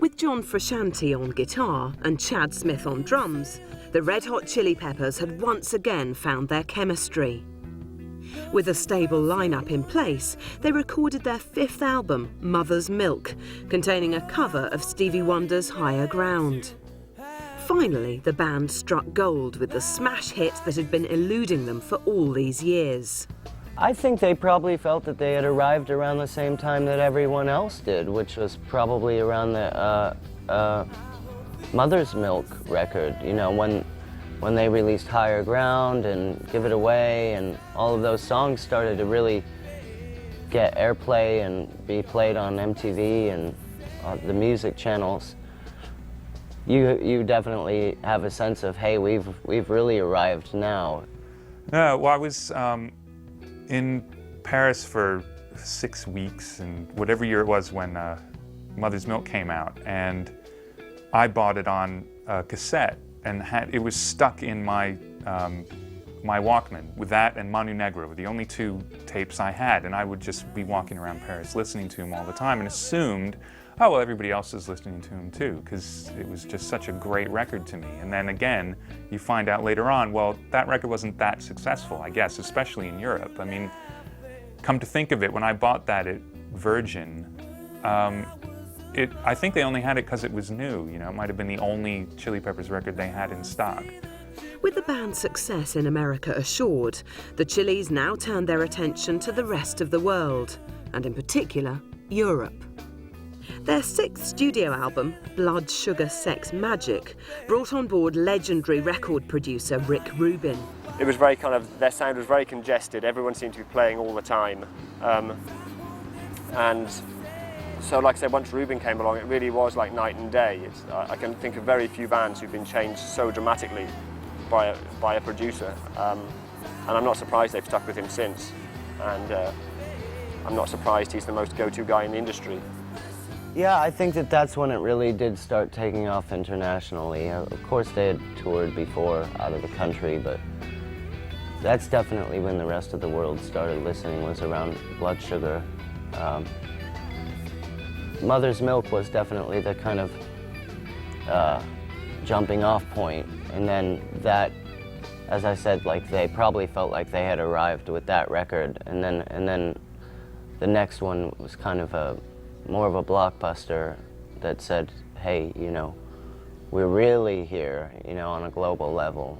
With John Frusciante on guitar and Chad Smith on drums, the Red Hot Chili Peppers had once again found their chemistry. With a stable lineup in place, they recorded their fifth album, Mother's Milk, containing a cover of Stevie Wonder's Higher Ground. Finally, the band struck gold with the smash hit that had been eluding them for all these years. I think they probably felt that they had arrived around the same time that everyone else did, which was probably around the Mother's Milk record, you know, when they released Higher Ground and Give It Away, and all of those songs started to really get airplay and be played on MTV and the music channels. You definitely have a sense of, hey, we've really arrived now. Well, I was in Paris for 6 weeks, and whatever year it was when Mother's Milk came out, and I bought it on cassette, and it was stuck in my my Walkman with that and Manu Negro were the only two tapes I had, and I would just be walking around Paris listening to them all the time and assumed, oh, well, everybody else is listening to him too, because it was just such a great record to me. And then again, you find out later on, well, that record wasn't that successful, I guess, especially in Europe. I mean, come to think of it, when I bought that at Virgin, I think they only had it because it was new. You know, it might have been the only Chili Peppers record they had in stock. With the band's success in America assured, the Chili's now turned their attention to the rest of the world, and in particular, Europe. Their sixth studio album, Blood, Sugar, Sex, Magic, brought on board legendary record producer Rick Rubin. It was very their sound was very congested, everyone seemed to be playing all the time. And so, like I said, once Rubin came along, it really was like night and day. I can think of very few bands who've been changed so dramatically by a producer. And I'm not surprised they've stuck with him since. And I'm not surprised he's the most go-to guy in the industry. Yeah, I think that's when it really did start taking off internationally. Of course, they had toured before out of the country, but that's definitely when the rest of the world started listening, was around Blood Sugar. Mother's Milk was definitely the kind of jumping off point, and then that, as I said, like they probably felt like they had arrived with that record, and then the next one was kind of more of a blockbuster that said, hey, you know, we're really here, you know, on a global level.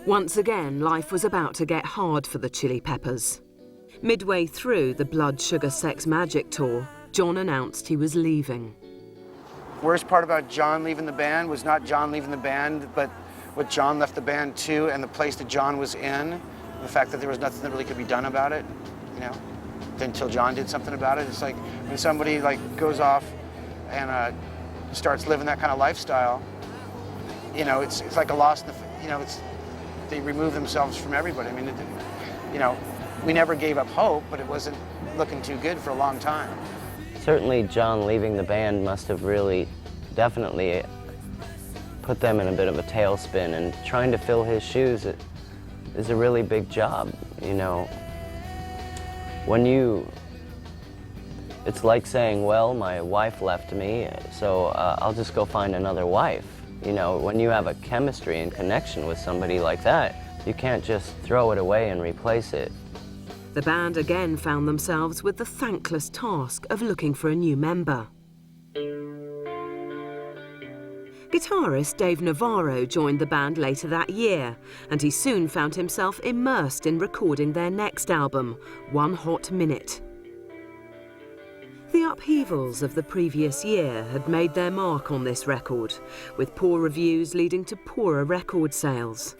Once again, life was about to get hard for the Chili Peppers. Midway through the Blood, Sugar, Sex, Magic tour, John announced he was leaving. Worst part about John leaving the band was not John leaving the band, but what John left the band to, and the place that John was in, the fact that there was nothing that really could be done about it, you know, until John did something about it. It's like when somebody like goes off and starts living that kind of lifestyle, you know, it's like a loss, you know, they remove themselves from everybody. I mean, you know, we never gave up hope, but it wasn't looking too good for a long time. Certainly John leaving the band must have really definitely put them in a bit of a tailspin, and trying to fill his shoes is a really big job, you know. It's like saying, well, my wife left me, so I'll just go find another wife. You know, when you have a chemistry and connection with somebody like that, you can't just throw it away and replace it. The band again found themselves with the thankless task of looking for a new member. Guitarist Dave Navarro joined the band later that year, and he soon found himself immersed in recording their next album, One Hot Minute. The upheavals of the previous year had made their mark on this record, with poor reviews leading to poorer record sales.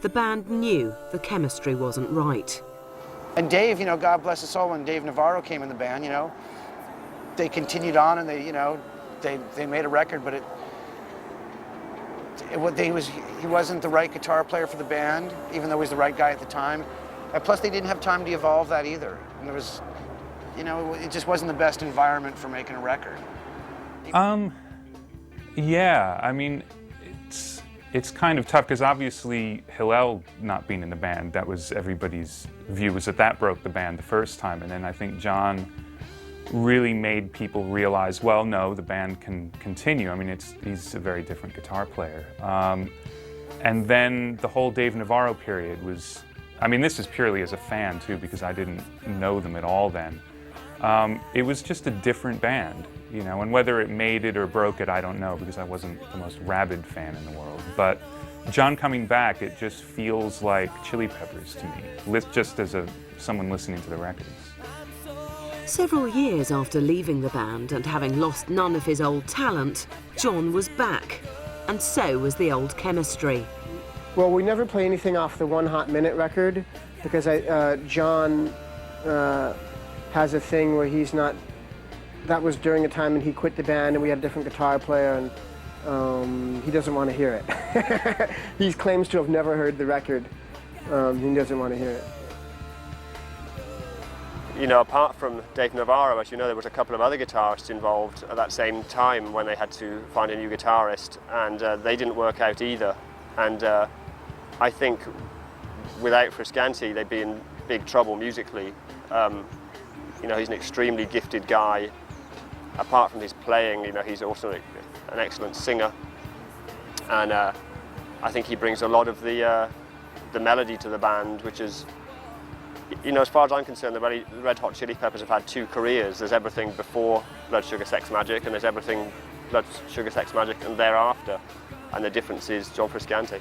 The band knew the chemistry wasn't right. And Dave, you know, God bless his soul, when Dave Navarro came in the band, you know, they continued on, and they, you know, they made a record, but he wasn't the right guitar player for the band, even though he was the right guy at the time. And plus, they didn't have time to evolve that either. And there was, you know, it just wasn't the best environment for making a record. Yeah, I mean, it's kind of tough, because obviously Hillel not being in the band, that was everybody's view, was that broke the band the first time. And then I think John really made people realize, well, no, the band can continue. I mean, he's a very different guitar player. And then the whole Dave Navarro period was, I mean, this is purely as a fan too, because I didn't know them at all then. It was just a different band, you know, and whether it made it or broke it, I don't know, because I wasn't the most rabid fan in the world. But John coming back, it just feels like Chili Peppers to me, just as someone listening to the records. Several years after leaving the band and having lost none of his old talent, John was back, and so was the old chemistry. Well, we never play anything off the One Hot Minute record because John has a thing where he's not. That was during a time when he quit the band and we had a different guitar player, and he doesn't want to hear it. He claims to have never heard the record. He doesn't want to hear it. You know, apart from Dave Navarro, as you know, there was a couple of other guitarists involved at that same time when they had to find a new guitarist, and they didn't work out either. And I think without Frusciante, they'd be in big trouble musically. You know, he's an extremely gifted guy. Apart from his playing, you know, he's also an excellent singer, and I think he brings a lot of the melody to the band, which is, you know, as far as I'm concerned, the Red Hot Chili Peppers have had two careers. There's everything before Blood Sugar Sex Magic, and there's everything Blood Sugar Sex Magic and thereafter. And the difference is John Frusciante.